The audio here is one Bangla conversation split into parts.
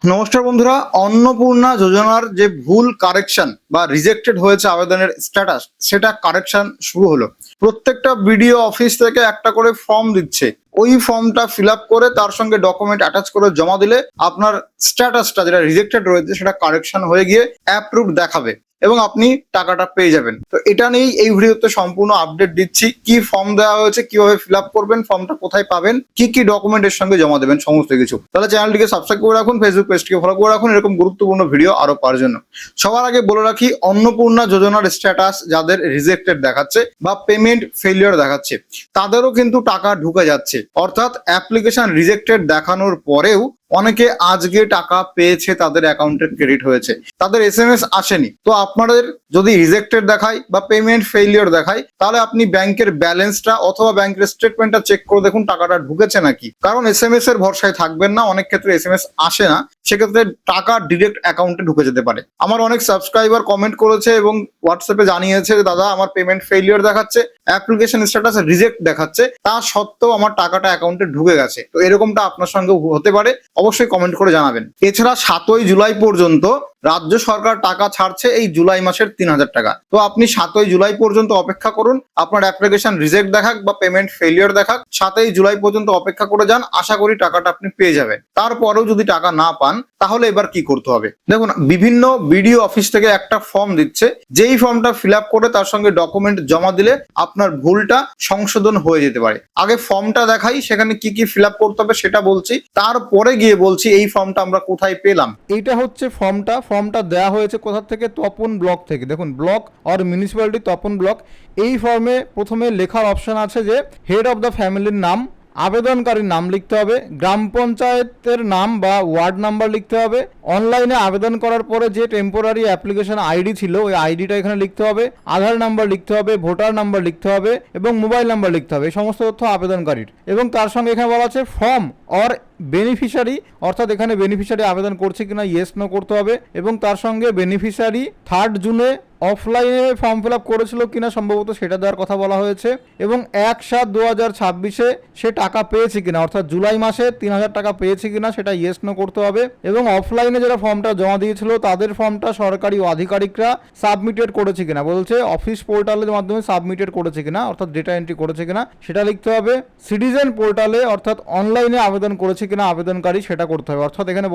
নমস্কার বন্ধুরা, অন্নপূর্ণা যোজনার যে ভুল কারেকশন বা রিজেক্টেড হয়েছে আবেদনের স্ট্যাটাস, সেটা কারেকশন শুরু হলো। প্রত্যেকটা বিডিও অফিস থেকে একটা করে ফর্ম দিচ্ছে। ওই ফর্মটা ফিল আপ করে তার সঙ্গে ডকুমেন্ট অ্যাটাচ করে জমা দিলে আপনার স্ট্যাটাসটা যেটা রিজেক্টেড রয়েছে সেটা কারেকশন হয়ে গিয়ে অ্যাপ্রুভ দেখাবে এবং আপনি টাকাটা পেয়ে যাবেন। তো এটা নিয়েই এই ভিডিওতে সম্পূর্ণ আপডেট দিচ্ছি। কি ফর্ম দেওয়া হয়েছে, কিভাবে ফিল আপ করবেন, ফর্মটা কোথায় পাবেন, কি কি ডকুমেন্টের সঙ্গে জমা দেবেন, সমস্ত কিছু। তাহলে চ্যানেলটিকে সাবস্ক্রাইব করে রাখুন, ফেসবুক পেজটিকে ফলো করে রাখুন এরকম গুরুত্বপূর্ণ ভিডিও আরো পাওয়ার জন্য। সবার আগে বলে রাখি, অন্নপূর্ণা যোজনার স্ট্যাটাস যাদের রিজেক্টেড দেখাচ্ছে বা পেমেন্ট ফেলিয়ার দেখাচ্ছে, তাদেরও কিন্তু টাকা ঢুকে যাচ্ছে। অর্থাৎ অ্যাপ্লিকেশন রিজেক্টেড দেখানোর পরেও অনেকে আজকে টাকা পেয়েছে, তাদের অ্যাকাউন্টে ক্রেডিট হয়েছে, তাদের এসএমএস আসেনি। তো আপনাদের যদি রিজেক্টেড দেখায় বা পেমেন্ট ফেলিয়ার দেখায়, তাহলে আপনি ব্যাংকের ব্যালেন্সটা অথবা ব্যাংকের স্টেটমেন্টটা চেক করে দেখুন টাকাটা ঢুকেছে নাকি। কারণ এসএমএস এর ভরসায় থাকবেন না, অনেক ক্ষেত্রে এসএমএস আসে না, সেক্ষেত্রে টাকা ডিরেক্ট অ্যাকাউন্টে ঢুকে যেতে পারে। আমার অনেক সাবস্ক্রাইবার কমেন্ট করেছে এবং হোয়াটসঅ্যাপে জানিয়েছে, দাদা আমার পেমেন্ট ফেলিয়ার দেখাচ্ছে, অ্যাপ্লিকেশন স্ট্যাটাস রিজেক্ট দেখাচ্ছে, তা সত্ত্বেও আমার টাকাটা অ্যাকাউন্টে ঢুকে গেছে। তো এরকমটা আপনার সঙ্গে হতে পারে, অবশ্যই কমেন্ট করে জানাবেন। এছাড়া 7ই জুলাই পর্যন্ত রাজ্য সরকার টাকা ছাড়ছে এই জুলাই মাসের 3,000 টাকা। তো আপনি 7ই জুলাই পর্যন্ত অপেক্ষা করুন। আপনার অ্যাপ্লিকেশন রিজেক্ট দেখাক বা পেমেন্ট ফেলিয়ার দেখাক, 7ই জুলাই পর্যন্ত অপেক্ষা করে যান, আশা করি টাকাটা আপনি পেয়ে যাবেন। তারপরেও যদি টাকা না পান, তাহলে এবার কি করতে হবে দেখুন। বিভিন্ন বিডিও অফিস থেকে একটা ফর্ম দিচ্ছে, যেই ফর্মটা ফিল আপ করে তার সঙ্গে ডকুমেন্ট জমা দিলে আপনার ভুলটা সংশোধন হয়ে যেতে পারে। আগে ফর্মটা দেখাই, সেখানে কি কি ফিল আপ করতে হবে সেটা বলছি, তারপরে গিয়ে বলছি এই ফর্মটা আমরা কোথায় পেলাম। এইটা হচ্ছে ফর্মটা দেওয়া হয়েছে কোথা থেকে? তপন ব্লক থেকে। দেখুন, ব্লক আর মিউনিসিপ্যালিটি তপন ব্লক। এই ফর্মে প্রথমে লেখার অপশন আছে যে হেড অফ দ্য ফ্যামিলির নাম, আবেদনকারীর নাম লিখতে হবে, গ্রাম পঞ্চায়েতের নাম বা ওয়ার্ড নাম্বার লিখতে হবে, অনলাইনে আবেদন করার পরে যে টেম্পোরারি অ্যাপ্লিকেশন আইডি ছিল ওই আইডিটা এখানে লিখতে হবে, আধার নাম্বার লিখতে হবে, ভোটার নাম্বার লিখতে হবে এবং মোবাইল নাম্বার লিখতে হবে। এই সমস্ত তথ্য আবেদনকারীর। এবং তার সঙ্গে এখানে বলা আছে ফর্ম অর বেনিফিশিয়ারি, অর্থাৎ এখানে বেনিফিশিয়ারি আবেদন করছে কিনা ইয়েস নো করতে হবে। এবং তার সঙ্গে বেনিফিশিয়ারি 3 জুনে অফলাইনে ফর্ম ফিল আপ করেছিল কিনা সম্ভবত সেটা দেওয়ার কথা বলা হয়েছে। এবং 1/7/2026 সে টাকা পেয়েছে কিনা, অর্থাৎ জুলাই মাসে 3,000 টাকা পেয়েছে কিনা সেটা ইয়েস নো করতে হবে। এবং অফলাইনে যারা ফর্মটা জমা দিয়েছিল তাদের ফর্মটা সরকারি আধিকারিকরা সাবমিটেড করেছে কিনা, বলছে অফিস পোর্টালের মাধ্যমে সাবমিটেড করেছে কিনা, অর্থাৎ ডেটা এন্ট্রি করেছে কিনা সেটা লিখতে হবে। সিটিজেন পোর্টালে অর্থাৎ অনলাইনে আবেদন করেছে কিনা আবেদনকারী সেটা করতে হবে। অর্থাৎ এখানে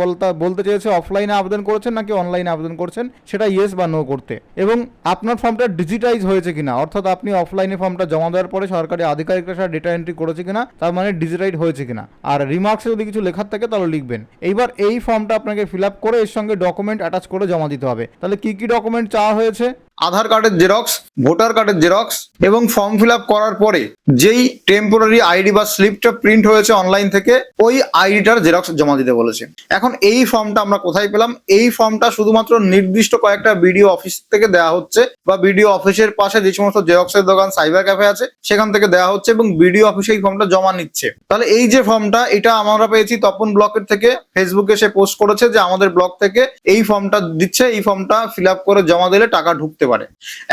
বলতে চেয়েছে অফলাইনে আবেদন করেছেন নাকি অনলাইনে আবেদন করছেন, সেটা ইয়েস বা নো করতে। এবং আপনার ফর্মটা ডিজিটাইজ হয়েছে কিনা, অর্থাৎ আপনি অফলাইনে ফর্মটা জমা দেওয়ার পরে সরকারি আধিকারিকরা সেটা ডেটা এন্ট্রি করেছে কিনা, তার মানে ডিজিটাইজ হয়েছে কিনা। আর রিমার্কসে যদি কিছু লেখার থাকে তাহলে লিখবেন। এইবার এই ফর্মটা আপনাকে ফিল আপ করে এর সঙ্গে ডকুমেন্ট অ্যাটাচ করে জমা দিতে হবে। তাহলে কি কি ডকুমেন্ট চাওয়া হয়েছে? আধার কার্ডের জেরক্স, ভোটার কার্ডের জেরক্স এবং ফর্ম ফিল আপ করার পরে যেই টেম্পোরারি আইডি বা স্লিপটা প্রিন্ট হয়েছে অনলাইন থেকে, ওই আইডিটার জেরক্স জমা দিতে বলেছে। এখন এই ফর্মটা আমরা কোথায় পেলাম? এই ফর্মটা শুধুমাত্র নির্দিষ্ট কয়েকটা বিডিও অফিস থেকে দেওয়া হচ্ছে বা বিডিও অফিসের পাশে যে সমস্ত জেরক্সের দোকান, সাইবার ক্যাফে আছে সেখান থেকে দেওয়া হচ্ছে এবং বিডিও অফিসে এই ফর্মটা জমা নিচ্ছে। তাহলে এই যে ফর্মটা, এটা আমরা পেয়েছি তপন ব্লকের থেকে। ফেসবুকে সে পোস্ট করেছে যে আমাদের ব্লক থেকে এই ফর্মটা দিচ্ছে, এই ফর্মটা ফিল আপ করে জমা দিলে টাকা ঢুকতে পারে।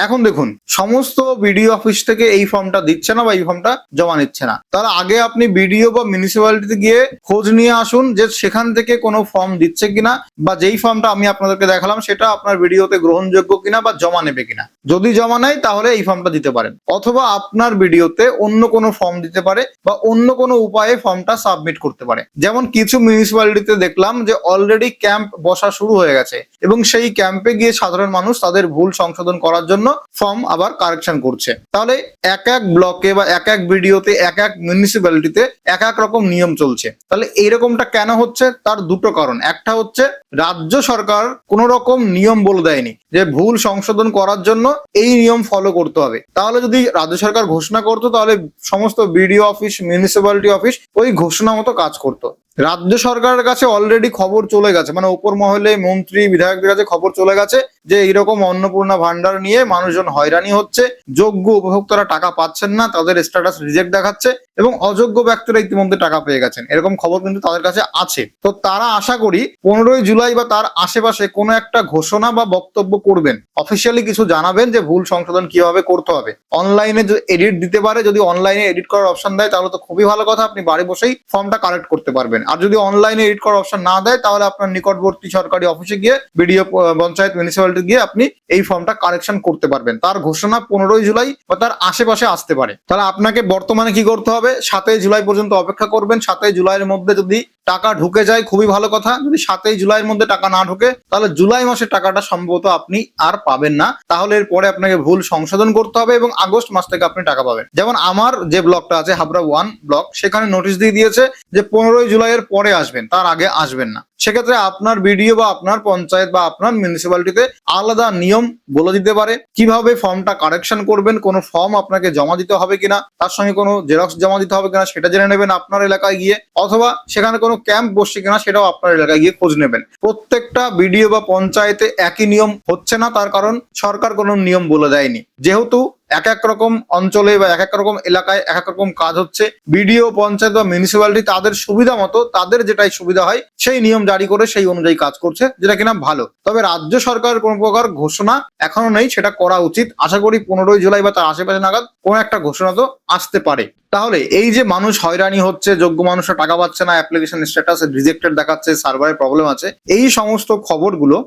এখন দেখুন, সমস্ত বিডিও অফিস থেকে এই ফর্মটা দিচ্ছে না বা এই ফর্মটা জমা নিচ্ছে না। তাহলে আগে আপনি বিডিও বা মিউনিসিপ্যালিটিতে গিয়ে খোঁজ নিয়ে আসুন যে সেখান থেকে কোনো ফর্ম দিচ্ছে কিনা, বা যেই ফর্মটা আমি আপনাদেরকে দেখালাম সেটা আপনার বিডিওতে গ্রহণযোগ্য কিনা বা জমা নেবে কিনা। যদি জমা নেয় তাহলে এই ফর্মটা দিতে পারেন, অথবা আপনার বিডিওতে অন্য কোনো ফর্ম দিতে পারে বা অন্য কোনো উপায়ে ফর্মটা সাবমিট করতে পারে। যেমন কিছু মিউনিসিপ্যালিটিতে দেখলাম যে অলরেডি ক্যাম্প বসা শুরু হয়ে গেছে এবং সেই ক্যাম্পে গিয়ে সাধারণ মানুষ তাদের ভুল সংশোধন করার জন্য ফর্ম আবার কারেকশন করছে। তাহলে এক এক ব্লকে বা এক এক বিডিওতে, এক এক মিউনিসিপ্যালিটিতে এক এক রকম নিয়ম চলছে। তাহলে এইরকমটা কেন হচ্ছে? তার দুটো কারণ। একটা হচ্ছে রাজ্য সরকার কোনো রকম নিয়ম বলে দেয়নি যে ভুল সংশোধন করার জন্য এই নিয়ম ফলো করতে হবে। তাহলে যদি রাজ্য সরকার ঘোষণা করতো তাহলে সমস্ত বিডিও অফিস, মিউনিসিপ্যালিটি অফিস ওই ঘোষণা মতো কাজ করতো। রাজ্য সরকারের কাছে অলরেডি খবর চলে গেছে, মানে উপর মহলে মন্ত্রী বিধায়কদের কাছে খবর চলে গেছে যে এইরকম অন্নপূর্ণা ভান্ডার নিয়ে মানুষজন হয়রানি হচ্ছে, যোগ্য উপভোক্তারা টাকা পাচ্ছেন না, তাদের স্ট্যাটাস রিজেক্ট দেখাচ্ছে এবং অযোগ্য ব্যক্তিরা ইতিমধ্যে টাকা পেয়ে গেছেন, এরকম খবর কিন্তু তাদের কাছে আছে। তো তারা আশা করি 15ই জুলাই বা তার আশেপাশে কোনো একটা ঘোষণা বা বক্তব্য করবেন, অফিসিয়ালি কিছু জানাবেন যে ভুল সংশোধন কিভাবে করতে হবে। অনলাইনে এডিট দিতে পারে, যদি অনলাইনে এডিট করার অপশন দেয় তাহলে তো খুবই ভালো কথা, আপনি বাড়ি বসেই ফর্মটা কারেক্ট করতে পারবেন। আর যদি অনলাইনে এডিট করার অপশন না দেয় তাহলে আপনার নিকটবর্তী সরকারি অফিসে গিয়ে বিডিও পঞ্চায়েত মিউনিসিপ্যালিটি গিয়ে আপনি এই ফর্মটা কারেকশন করতে পারবেন। তার ঘোষণা 15ই জুলাই বা তার আশেপাশে আসতে পারে। তাহলে আপনাকে বর্তমানে কি করতে হবে, 7ই জুলাই পর্যন্ত অপেক্ষা করবেন। 7ই জুলাইয়ের মধ্যে যদি টাকা ঢুকে যায় খুবই ভালো কথা, যদি 7ই জুলাইয়ের মধ্যে টাকা না ঢুকে তাহলে জুলাই মাসের টাকাটা সম্ভবত আপনি আর পাবেন না। তাহলে এরপরে আপনাকে ভুল সংশোধন করতে হবে এবং আগস্ট মাস থেকে আপনি টাকা পাবেন। যেমন আমার যে ব্লকটা আছে হাবড়া 1 ব্লক, সেখানে নোটিশ দিয়ে দিয়েছে যে 15ই জুলাইয়ের পরে আসবেন, তার আগে আসবেন না। সেক্ষেত্রে আপনার বিডিও বা আপনার পঞ্চায়েত বা আপনার মিউনিসিপ্যালিটিতে আলাদা নিয়ম বলে দিতে পারে কিভাবে ফর্মটা কারেকশন করবেন, কোনো ফর্ম আপনাকে জমা দিতে হবে কিনা, তার সঙ্গে কোনো জেরক্স জমা দিতে হবে কিনা সেটা জেনে নেবেন আপনার এলাকায় গিয়ে, অথবা সেখানে কোনো ক্যাম্প বসছে কিনা সেটাও আপনার এলাকায় গিয়ে খোঁজ নেবেন। প্রত্যেকটা বিডিও বা পঞ্চায়েতে একই নিয়ম হচ্ছে না, তার কারণ সরকার কোনো নিয়ম বলে দেয়নি। যেহেতু এক এক রকম অঞ্চলে বা এক এক রকম এলাকায় এক এক রকম কাজ হচ্ছে, বিডিও পঞ্চায়েত বা মিউনিসিপ্যালিটি তাদের সুবিধা মতো, তাদের যেটাই সুবিধা হয় সেই নিয়ম জারি করে সেই অনুযায়ী কাজ করছে, যেটা কিনা ভালো। তবে রাজ্য সরকারের কোনো প্রকার ঘোষণা এখনো নেই, সেটা করা উচিত। আশা করি 15ই জুলাই বা তার আশেপাশে নাগাদ কোনো একটা ঘোষণা তো আসতে পারে। তাহলে এই যে মানুষ হয়রানি হচ্ছে, যোগ্য মানুষরা টাকা পাচ্ছে না, অ্যাপ্লিকেশন স্ট্যাটাস রিজেক্টেড দেখাচ্ছে, সার্ভারে প্রবলেম আছে, এই সমস্ত খবরগুলো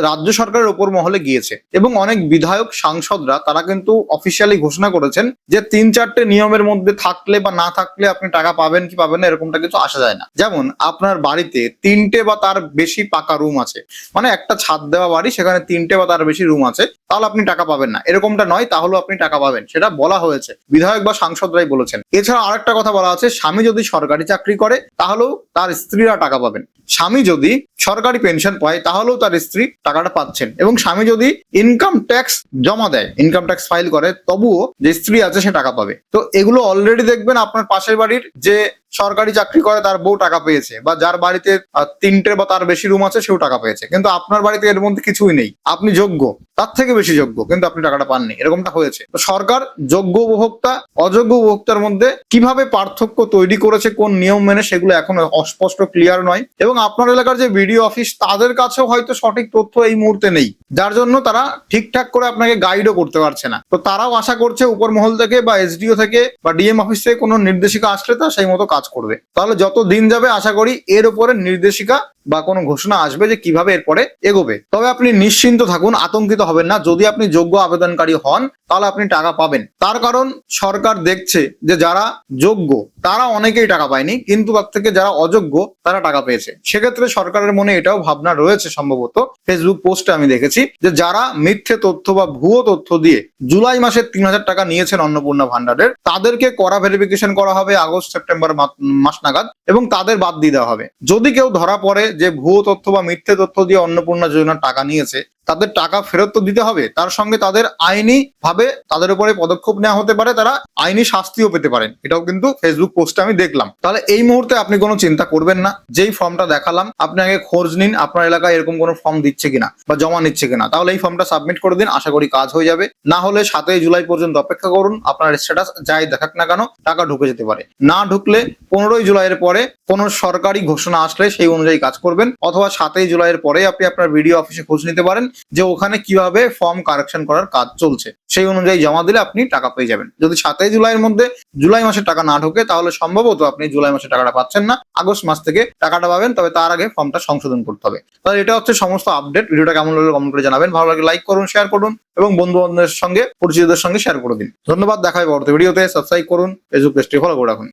রাজ্য সরকারের উপর মহলে গিয়েছে এবং অনেক বিধায়ক সাংসদরা তারা কিন্তু অফিসিয়ালি ঘোষণা করেছেন যে 3-4টে নিয়মের মধ্যে থাকলে বা না থাকলে আপনি টাকা পাবেন কি পাবেন না এরকমটা কিছু আসা যায় না। যেমন আপনার বাড়িতে 3টে বা তার বেশি পাকা রুম আছে, মানে একটা ছাদ দেওয়া বাড়ি, সেখানে 3টে বা তার বেশি রুম আছে, তাহলে আপনি টাকা পাবেন না, এরকমটা নয়, তাহলেও আপনি টাকা পাবেন, সেটা বলা হয়েছে, বিধায়ক বা সাংসদরাই বলেছেন। এছাড়া আরেকটা কথা বলা আছে, স্বামী যদি সরকারি চাকরি করে তাহলেও তার স্ত্রীরা টাকা পাবেন, স্বামী যদি সরকারি পেনশন পায় তাহলেও তার স্ত্রী টাকাটা পাচ্ছেন, এবং স্বামী যদি ইনকাম ট্যাক্স জমা দেয়, ইনকাম ট্যাক্স ফাইল করে, তবুও যে স্ত্রী আছে সে টাকা পাবে। তো এগুলো অলরেডি দেখবেন আপনার পাশের বাড়ির যে সরকারি চাকরি করে তার বউ টাকা পেয়েছে, বা যার বাড়িতে 3টে বা তার বেশি রুম আছে সেও টাকা পেয়েছে, কিন্তু আপনার বাড়িতে এর মধ্যে কিছুই নেই, আপনি যোগ্য, তার থেকে বেশি যোগ্য, কিন্তু আপনি টাকাটা পাননি, এরকমটা হয়েছে। তো সরকার যোগ্য উপভোক্তা অযোগ্য উপভোক্তার মধ্যে কিভাবে পার্থক্য তৈরি করেছে কোন নিয়ম মেনে, সেগুলো এখনো অস্পষ্ট, ক্লিয়ার নয়। এবং আপনার এলাকার যে বিডিও অফিস তাদের কাছেও হয়তো সঠিক তথ্য এই মুহূর্তে নেই, যার জন্য তারা ঠিকঠাক করে আপনাকে গাইডও করতে পারছে না। তো তারাও আশা করছে উপর মহল থেকে বা এসডিও থেকে বা ডিএম অফিস থেকে কোনো নির্দেশিকা আসলে তা সেই মতো কাজ করবে। তাহলে যত দিন যাবে আশা করি এর উপরে নির্দেশিকা বা কোনো ঘোষণা আসবে যে কিভাবে এরপরে এগোবে। তবে আপনি নিশ্চিন্ত থাকুন, আতঙ্কিত হবেন না। যদি আপনি যোগ্য আবেদনকারী হন তাহলে আপনি টাকা পাবেন, তার কারণ সরকার দেখছে যে যারা যোগ্য তারা অনেকেই টাকা পায়নি, কিন্তু তার থেকে যারা অযোগ্য তারা টাকা পেয়েছে। সেক্ষেত্রে সরকারের মনে এটাও ভাবনা রয়েছে, সম্ভবত ফেসবুক পোস্টে আমি দেখেছি, যে যারা মিথ্যে তথ্য বা ভুয়ো তথ্য দিয়ে জুলাই মাসে 3000 টাকা নিয়েছেন অন্নপূর্ণা ভান্ডারের, তাদেরকে কড়া ভেরিফিকেশন করা হবে আগস্ট সেপ্টেম্বর মাস নাগাদ, এবং তাদের বাদ দিয়ে দেওয়া হবে। যদি কেউ ধরা পড়ে যে ভুয়ো তথ্য বা মিথ্যে তথ্য দিয়ে অন্নপূর্ণা যোজনার টাকা নিয়েছে, তাদের টাকা ফেরত তো দিতে হবে, তার সঙ্গে তাদের আইনি ভাবে তাদের উপরে পদক্ষেপ নেওয়া হতে পারে, তারা আইনি শাস্তিও পেতে পারেন, এটাও কিন্তু ফেসবুক পোস্টে আমি দেখলাম। তাহলে এই মুহূর্তে আপনি কোনো চিন্তা করবেন না, যেই ফর্মটা দেখালাম আপনি আগে খোঁজ নিন আপনার এলাকায় এরকম কোনো ফর্ম দিচ্ছে কিনা বা জমা নিচ্ছে কিনা, তাহলে এই ফর্মটা সাবমিট করে দিন, আশা করি কাজ হয়ে যাবে। না হলে 7ই জুলাই পর্যন্ত অপেক্ষা করুন, আপনার স্ট্যাটাস যাই দেখাক না কেন টাকা ঢুকে যেতে পারে। না ঢুকলে 15ই জুলাইয়ের পরে কোনো সরকারি ঘোষণা আসলে সেই অনুযায়ী কাজ করবেন, অথবা 7ই জুলাইয়ের পরে আপনি আপনার বিডিও অফিসে খোঁজ নিতে পারেন যে ওখানে কিভাবে ফর্ম কারেকশন করার কাজ চলছে, সেই অনুযায়ী জমা দিলে আপনি টাকা পেয়ে যাবেন। যদি 7ই জুলাইয়ের মধ্যে জুলাই মাসে টাকা না ঢোকে তাহলে সম্ভবত আপনি জুলাই মাসে টাকাটা পাচ্ছেন না, আগস্ট মাস থেকে টাকাটা পাবেন, তবে তার আগে ফর্মটা সংশোধন করতে হবে। তাহলে এটা হচ্ছে সমস্ত আপডেট। ভিডিওটা কেমন লাগলো কমেন্ট করে জানাবেন, ভালো লাগলে লাইক করুন, শেয়ার করুন এবং বন্ধু বান্ধবের সঙ্গে পরিচিতদের সঙ্গে শেয়ার করে দিন। ধন্যবাদ, দেখা হবে পরবর্তী ভিডিওতে। সাবস্ক্রাইব করুন, ফেসবুক পেজটি ফলো করে রাখুন।